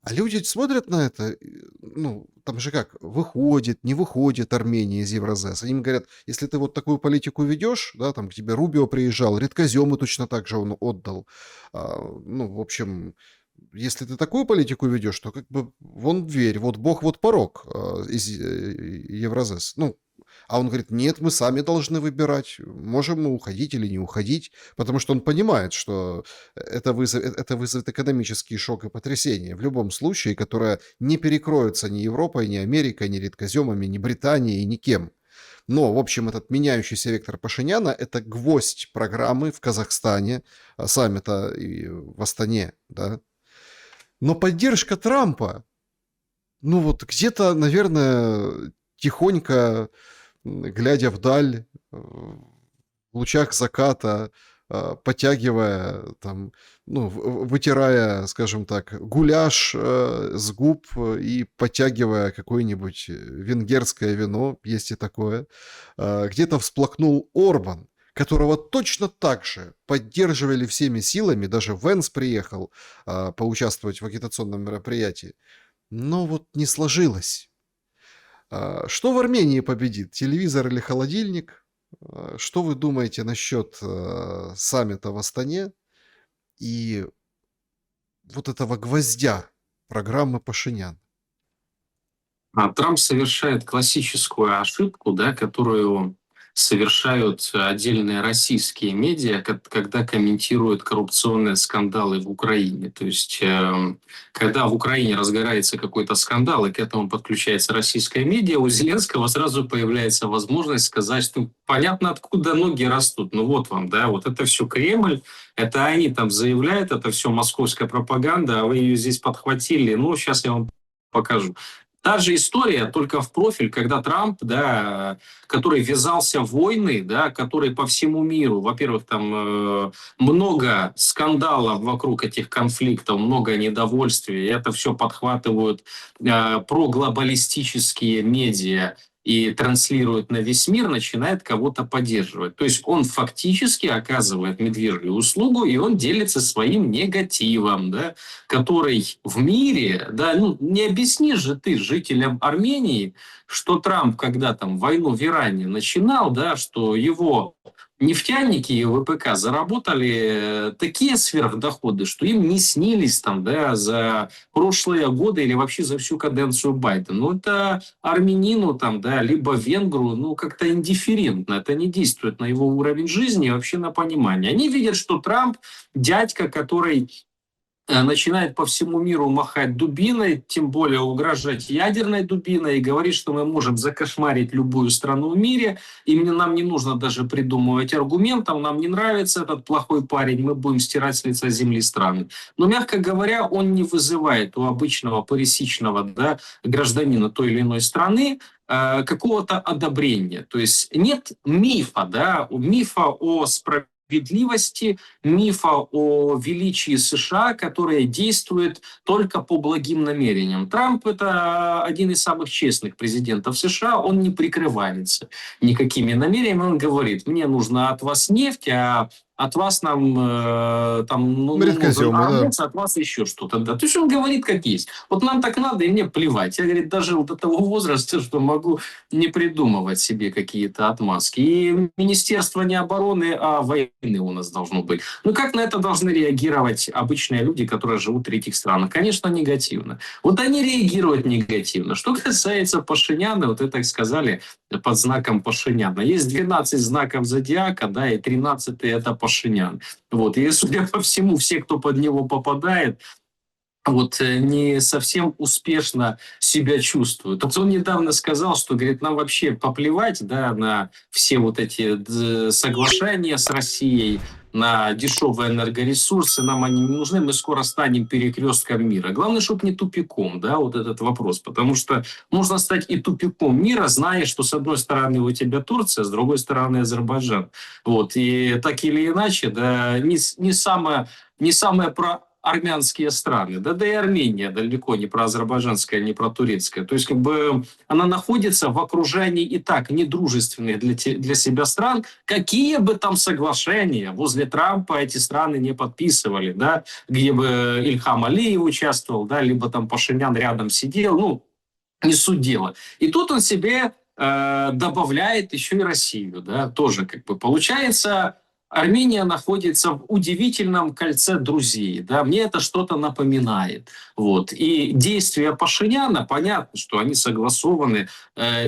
А люди смотрят на это, ну, там же как, выходит, не выходит Армения из Евразес. Они им говорят, если ты вот такую политику ведешь, да, там к тебе Рубио приезжал, редкоземы точно так же он отдал. Ну, в общем, если ты такую политику ведешь, то как бы вон дверь, вот бог, вот порог из Евразес. Ну, а он говорит, нет, мы сами должны выбирать, можем мы уходить или не уходить, потому что он понимает, что это вызовет экономический шок и потрясение в любом случае, которое не перекроется ни Европой, ни Америкой, ни редкоземами, ни Британией, никем. Но, в общем, этот меняющийся вектор Пашиняна – это гвоздь программы в Казахстане, саммита и в Астане, да. Но поддержка Трампа, ну вот где-то, наверное, тихонько, глядя вдаль, в лучах заката, потягивая, там, ну, вытирая, скажем так, гуляш с губ и потягивая какое-нибудь венгерское вино, есть и такое, где-то всплакнул Орбан, которого точно так же поддерживали всеми силами, даже Венс приехал поучаствовать в агитационном мероприятии. Но вот не сложилось. Что в Армении победит, телевизор или холодильник? Что вы думаете насчет саммита в Астане и вот этого гвоздя программы Пашинян? Трамп совершает классическую ошибку, да, которую совершают отдельные российские медиа, когда комментируют коррупционные скандалы в Украине. То есть, когда в Украине разгорается какой-то скандал, и к этому подключается российская медиа, у Зеленского сразу появляется возможность сказать, что понятно, откуда ноги растут. Ну вот вам, да, вот это все Кремль, это они там заявляют, это все московская пропаганда, а вы ее здесь подхватили. Ну, сейчас я вам покажу. Та же история, только в профиль, когда Трамп, да, который ввязался в войны, да, который по всему миру, во-первых, там много скандалов вокруг этих конфликтов, много недовольствия, это все подхватывают проглобалистические медиа и транслирует на весь мир, начинает кого-то поддерживать. То есть он фактически оказывает медвежью услугу, и он делится своим негативом, да, который в мире, да, ну, не объяснишь же ты жителям Армении, что Трамп, когда там войну в Иране начинал, да, что его нефтяники и ВПК заработали такие сверхдоходы, что им не снились там, да, за прошлые годы или вообще за всю каденцию Байдена. Ну, это армянину там, да, либо венгру, ну, как-то индифферентно. Это не действует на его уровень жизни и вообще на понимание. Они видят, что Трамп дядька, который начинает по всему миру махать дубиной, тем более угрожать ядерной дубиной, и говорит, что мы можем закошмарить любую страну в мире, и нам не нужно даже придумывать аргументов, нам не нравится этот плохой парень, мы будем стирать с лица земли страны. Но, мягко говоря, он не вызывает у обычного пересечного, да, гражданина той или иной страны какого-то одобрения. То есть нет мифа, да, мифа о справедливости, мифа о величии США, которое действует только по благим намерениям. Трамп – это один из самых честных президентов США, он не прикрывается никакими намерениями, он говорит, мне нужно от вас нефть, а от вас нам там, ну, Редкоземы, да. от вас еще что-то. Да. То есть он говорит, как есть. Вот нам так надо, и мне плевать. Я, говорит, даже вот до того возраста, что могу не придумывать себе какие-то отмазки. И Министерство не обороны, а войны у нас должно быть. Ну, как на это должны реагировать обычные люди, которые живут в третьих странах? Конечно, негативно. Вот они реагируют негативно. Что касается Пашиняна, вот это, так сказали, под знаком Пашиняна. Есть 12 знаков зодиака, да, и 13-й это Пашинян. Вот. И, судя по всему, все, кто под него попадает, вот не совсем успешно себя чувствуют. Вот он недавно сказал, что, говорит, нам вообще поплевать, да, на все вот эти соглашения с Россией, на дешевые энергоресурсы, нам они не нужны, мы скоро станем перекрестком мира. Главное, чтобы не тупиком, да, вот этот вопрос, потому что можно стать и тупиком мира, зная, что с одной стороны у тебя Турция, с другой стороны Азербайджан. Вот, и так или иначе, да, не самое про армянские страны, да и Армения далеко не про азербайджанское, не про турецкое. То есть как бы она находится в окружении и так недружественных для себя стран, какие бы там соглашения возле Трампа эти страны не подписывали, да, где бы Ильхам Алиев участвовал, да, либо там Пашинян рядом сидел, ну, не суть дела. И тут он себе добавляет еще и Россию, да, тоже как бы получается. Армения находится в удивительном кольце друзей. Да? Мне это что-то напоминает. Вот. И действия Пашиняна, понятно, что они согласованы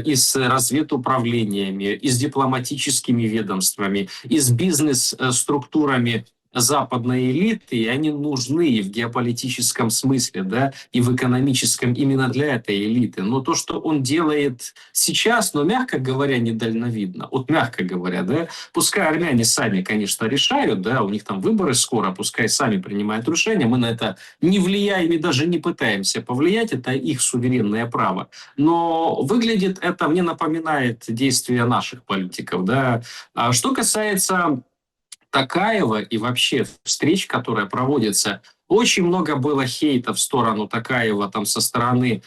и с разведуправлениями, и с дипломатическими ведомствами, и с бизнес-структурами западной элиты, и они нужны и в геополитическом смысле, да, и в экономическом именно для этой элиты. Но то, что он делает сейчас, ну, мягко говоря, недальновидно. Вот мягко говоря, да, пускай армяне сами, конечно, решают, да, у них там выборы скоро, пускай сами принимают решения, мы на это не влияем и даже не пытаемся повлиять, это их суверенное право. Но выглядит это, мне напоминает действия наших политиков, да. А что касается Такаева и вообще встреч, которые проводятся, очень много было хейта в сторону Такаева там со стороны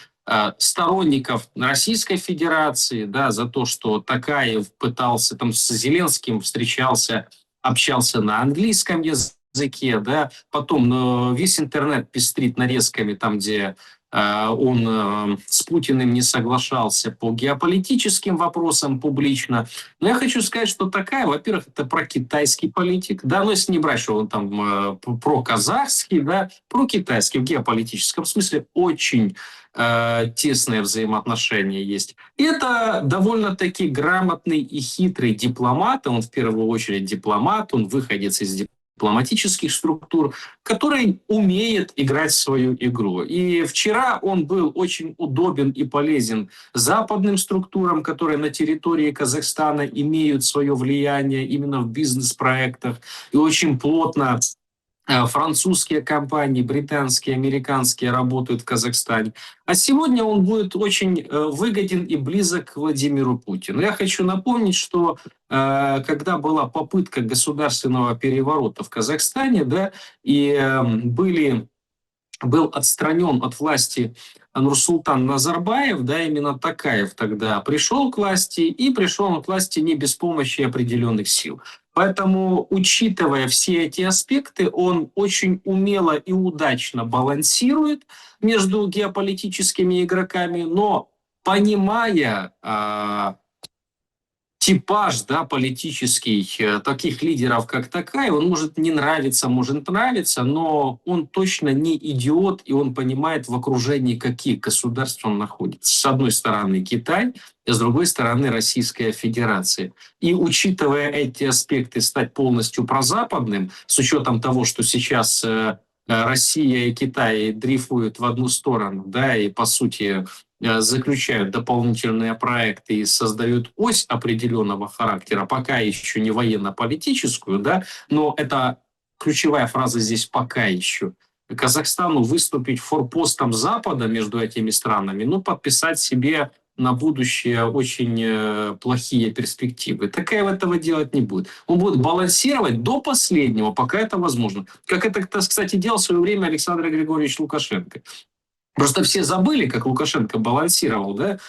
сторонников Российской Федерации, да, за то, что Такаев пытался там с Зеленским встречался, общался на английском языке, да, потом весь интернет пестрит нарезками там, где он с Путиным не соглашался по геополитическим вопросам публично. Но я хочу сказать, что такая, во-первых, это прокитайский политик, да, но если не брать, что он там проказахский, да, прокитайский в геополитическом смысле очень тесные взаимоотношения есть. И это довольно-таки грамотный и хитрый дипломат, он в первую очередь дипломат, он выходец из дипломатических структур, который умеет играть свою игру. И вчера он был очень удобен и полезен западным структурам, которые на территории Казахстана имеют свое влияние именно в бизнес-проектах и очень плотно французские компании, британские, американские работают в Казахстане. А сегодня он будет очень выгоден и близок к Владимиру Путину. Я хочу напомнить, что когда была попытка государственного переворота в Казахстане, да, и был отстранен от власти Нурсултан Назарбаев, да, именно Такаев тогда пришел к власти, и пришел он к власти не без помощи определенных сил. Поэтому, учитывая все эти аспекты, он очень умело и удачно балансирует между геополитическими игроками, но понимая типаж, да, политический таких лидеров, как Такаев, он может не нравиться, может нравиться, но он точно не идиот, и он понимает, в окружении каких государств он находится. С одной стороны Китай, а с другой стороны Российская Федерация. И учитывая эти аспекты, стать полностью прозападным, с учетом того, что сейчас Россия и Китай дрейфуют в одну сторону, да, и по сути заключают дополнительные проекты и создают ось определенного характера, пока еще не военно-политическую, да, но это ключевая фраза здесь «пока еще». Казахстану выступить форпостом Запада между этими странами, ну, подписать себе на будущее очень плохие перспективы. Такаев этого делать не будет. Он будет балансировать до последнего, пока это возможно. Как это, кстати, делал в свое время Александр Григорьевич Лукашенко. Просто все забыли, как Лукашенко балансировал, да,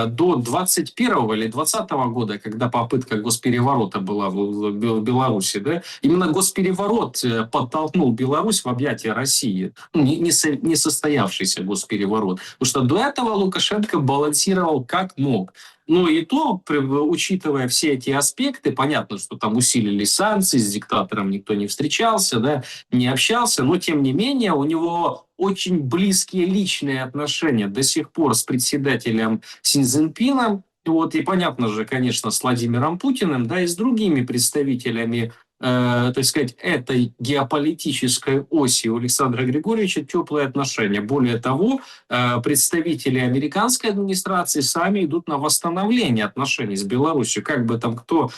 до 21 или 20 года, когда попытка госпереворота была в Беларуси, да, именно госпереворот подтолкнул Беларусь в объятия России, ну, не состоявшийся госпереворот, потому что до этого Лукашенко балансировал как мог. Ну и то, учитывая все эти аспекты, понятно, что там усилились санкции, с диктатором никто не встречался, да, не общался, но тем не менее у него очень близкие личные отношения до сих пор с председателем Си Цзиньпином, вот, и понятно же, конечно, с Владимиром Путиным, да, и с другими представителями так сказать, этой геополитической оси у Александра Григорьевича теплые отношения. Более того, представители американской администрации сами идут на восстановление отношений с Беларусью. Как бы там кто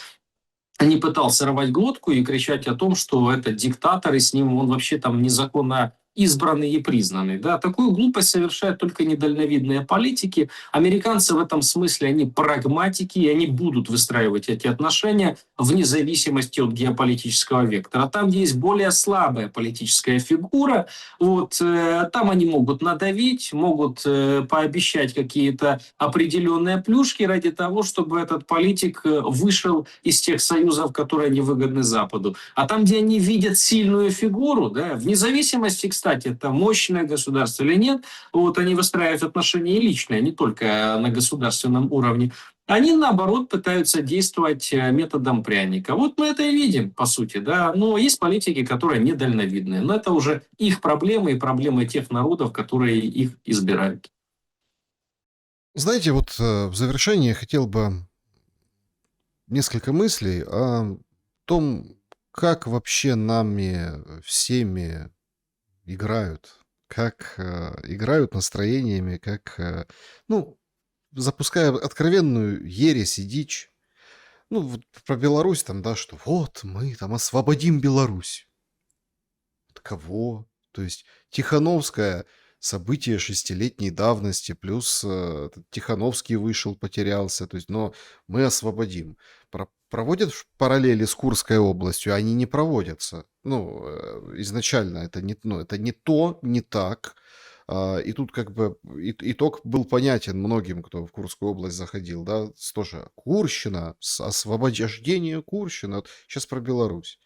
не пытался рвать глотку и кричать о том, что это диктатор, и с ним он вообще там незаконно избранный и признанный. Да, такую глупость совершают только недальновидные политики. Американцы в этом смысле, они прагматики, и они будут выстраивать эти отношения вне зависимости от геополитического вектора. Там, где есть более слабая политическая фигура, вот, там они могут надавить, могут пообещать какие-то определенные плюшки ради того, чтобы этот политик вышел из тех союзов, которые невыгодны Западу. А там, где они видят сильную фигуру, да, вне зависимости, кстати, это мощное государство или нет, вот они выстраивают отношения личные, не только на государственном уровне. Они, наоборот, пытаются действовать методом пряника. Вот мы это и видим, по сути, да. Но есть политики, которые недальновидные. Но это уже их проблемы и проблемы тех народов, которые их избирают. Знаете, вот в завершение я хотел бы несколько мыслей о том, как вообще нами всеми играют, как играют настроениями, как, ну, запуская откровенную ересь и дичь. Ну, вот про Беларусь там, да, что вот мы там освободим Беларусь. От кого? То есть Тихановская, событие шестилетней давности, плюс этот Тихановский вышел, потерялся. То есть, но мы освободим. Проводят параллели с Курской областью? Они не проводятся. Ну, изначально это не, ну, это не то, не так. И тут как бы итог был понятен многим, кто в Курскую область заходил, да, тоже Курщина, освобождение Курщины. Вот сейчас про Беларусь.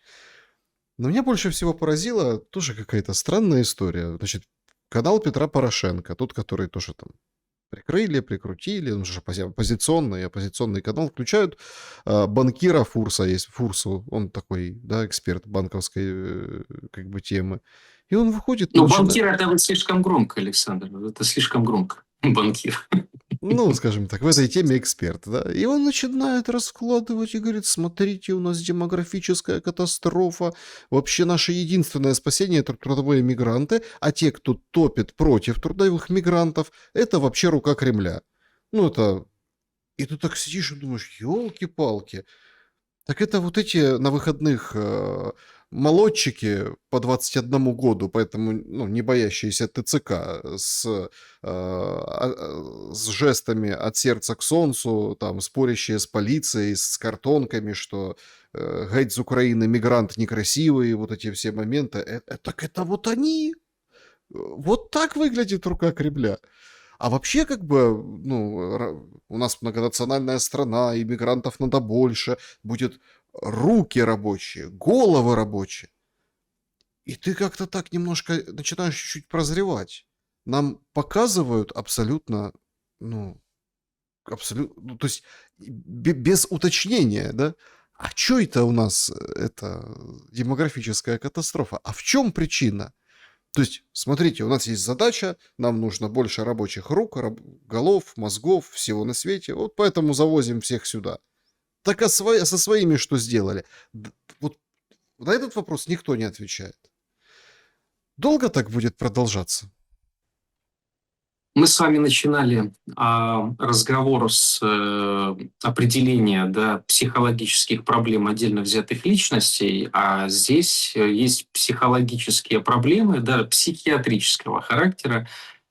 Но меня больше всего поразила тоже какая-то странная история. Значит, канал Петра Порошенко, тот, который тоже там прикрыли, прикрутили, он же оппозиционный канал, включают банкира Фурса, есть Фурсу, он такой, да, эксперт банковской как бы темы. И он выходит, Ну, начинает... банкир это слишком громко, Александр. Это слишком громко. Банкир. Ну, скажем так, в этой теме эксперт, да. И он начинает раскладывать и говорит, смотрите, у нас демографическая катастрофа. Вообще наше единственное спасение – это трудовые мигранты, а те, кто топит против трудовых мигрантов, это вообще рука Кремля. Ну, это... И ты так сидишь и думаешь, елки-палки. Так это вот эти на выходных молодчики по 21 году, поэтому ну, не боящиеся ТЦК с жестами от сердца к солнцу, там, спорящие с полицией, с картонками, что геть с Украины мигрант некрасивый, вот эти все моменты. Так это вот они. Вот так выглядит рука Кремля. А вообще, как бы, ну, у нас многонациональная страна, иммигрантов надо больше, будет руки рабочие, головы рабочие. И ты как-то так немножко начинаешь чуть-чуть прозревать. Нам показывают абсолютно, ну, абсолютно, ну, то есть без уточнения, да? А что это у нас, это демографическая катастрофа? А в чем причина? То есть, смотрите, у нас есть задача, нам нужно больше рабочих рук, голов, мозгов, всего на свете. Вот поэтому завозим всех сюда. Так со своими что сделали? Вот на этот вопрос никто не отвечает. Долго так будет продолжаться? Мы с вами начинали разговор с определения, да, психологических проблем отдельно взятых личностей, а здесь есть психологические проблемы, да, психиатрического характера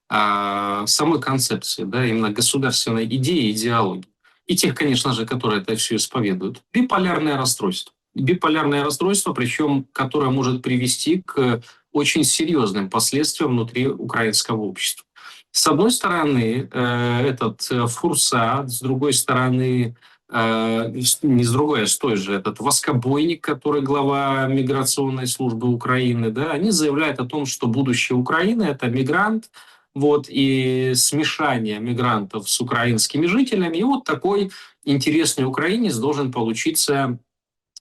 самой концепции, да, именно государственной идеи и идеологии. И тех, конечно же, которые это все исповедуют. Биполярное расстройство. Биполярное расстройство, причем которое может привести к очень серьезным последствиям внутри украинского общества. С одной стороны, этот Фурса, с другой стороны, не с другой, а с той же, этот воскобойник, который глава миграционной службы Украины, да, они заявляют о том, что будущее Украины – это мигрант, вот, и смешание мигрантов с украинскими жителями. И вот такой интересный украинец должен получиться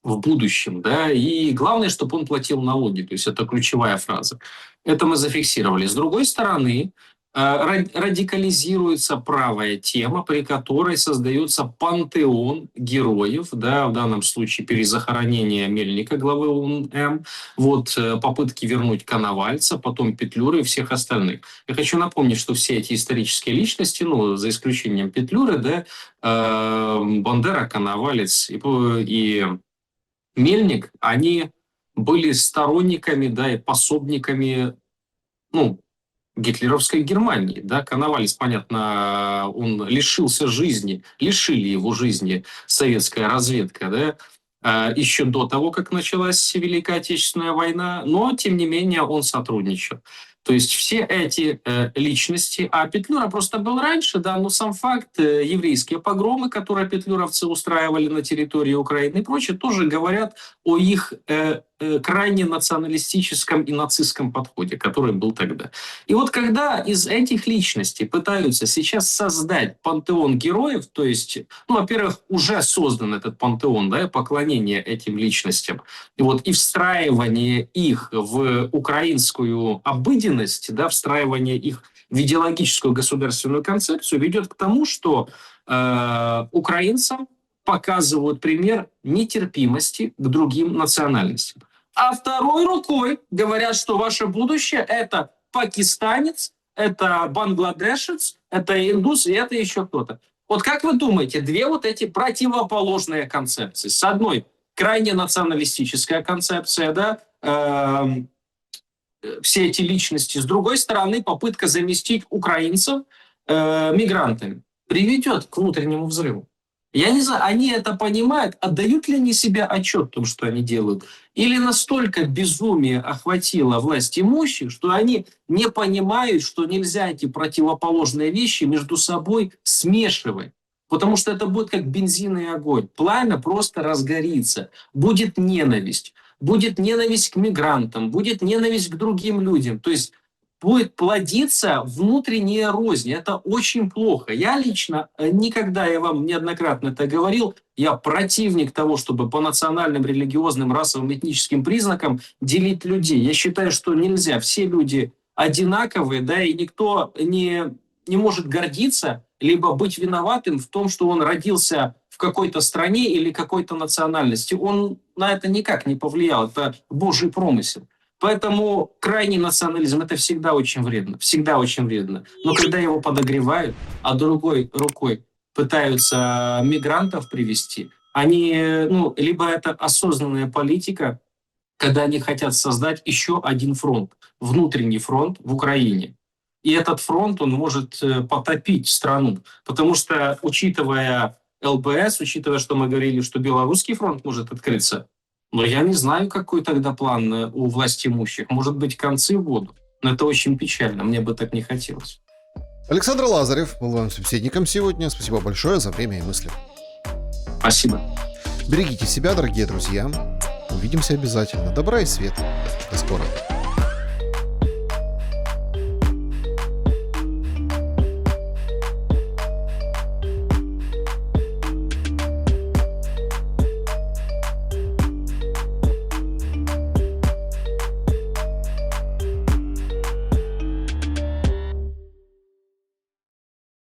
в будущем, да, и главное, чтобы он платил налоги, то есть это ключевая фраза. Это мы зафиксировали. С другой стороны, радикализируется правая тема, при которой создается пантеон героев, да, в данном случае перезахоронение Мельника, главы УНМ, вот, попытки вернуть Коновальца, потом Петлюры и всех остальных. Я хочу напомнить, что все эти исторические личности, ну, за исключением Петлюры, да, Бандера, Коновалец и Мельник, они были сторонниками, да, и пособниками, ну, гитлеровской Германии. Да? Коновалец, понятно, он лишился жизни, лишили его жизни советская разведка, да? Еще до того, как началась Великая Отечественная война, но, тем не менее, он сотрудничал. То есть все эти личности, а Петлюра просто был раньше, да, но сам факт, еврейские погромы, которые петлюровцы устраивали на территории Украины и прочее, тоже говорят о их крайне националистическом и нацистском подходе, который был тогда. И вот когда из этих личностей пытаются сейчас создать пантеон героев, то есть, ну, во-первых, уже создан этот пантеон, да, поклонение этим личностям, и вот и встраивание их в украинскую обыденность, да, встраивание их в идеологическую государственную концепцию ведет к тому, что украинцам показывают пример нетерпимости к другим национальностям. А второй рукой говорят, что ваше будущее – это пакистанец, это бангладешец, это индус и это еще кто-то. Вот как вы думаете, две вот эти противоположные концепции. С одной – крайне националистическая концепция, да, все эти личности. С другой стороны, попытка заместить украинцев мигрантами приведет к внутреннему взрыву. Я не знаю, они это понимают, отдают ли они себе отчет в том, что они делают, или настолько безумие охватило власть имущих, что они не понимают, что нельзя эти противоположные вещи между собой смешивать. Потому что это будет как бензин и огонь. Пламя просто разгорится. Будет ненависть. Будет ненависть к мигрантам, будет ненависть к другим людям. То есть будет плодиться внутренняя рознь. Это очень плохо. Я лично никогда, я вам неоднократно это говорил, я противник того, чтобы по национальным, религиозным, расовым, этническим признакам делить людей. Я считаю, что нельзя. Все люди одинаковые, да, и никто не может гордиться, либо быть виноватым в том, что он родился в какой-то стране или какой-то национальности. Он на это никак не повлиял. Это Божий промысел. Поэтому крайний национализм – это всегда очень вредно. Всегда очень вредно. Но когда его подогревают, а другой рукой пытаются мигрантов привести, они, ну, либо это осознанная политика, когда они хотят создать еще один фронт, внутренний фронт в Украине. И этот фронт, он может потопить страну. Потому что, учитывая ЛБС, учитывая, что мы говорили, что Белорусский фронт может открыться, но я не знаю, какой тогда план у власти имущих. Может быть, концы в воду. Но это очень печально. Мне бы так не хотелось. Александр Лазарев был вам собеседником сегодня. Спасибо большое за время и мысли. Спасибо. Берегите себя, дорогие друзья. Увидимся обязательно. Добра и света. До скорого.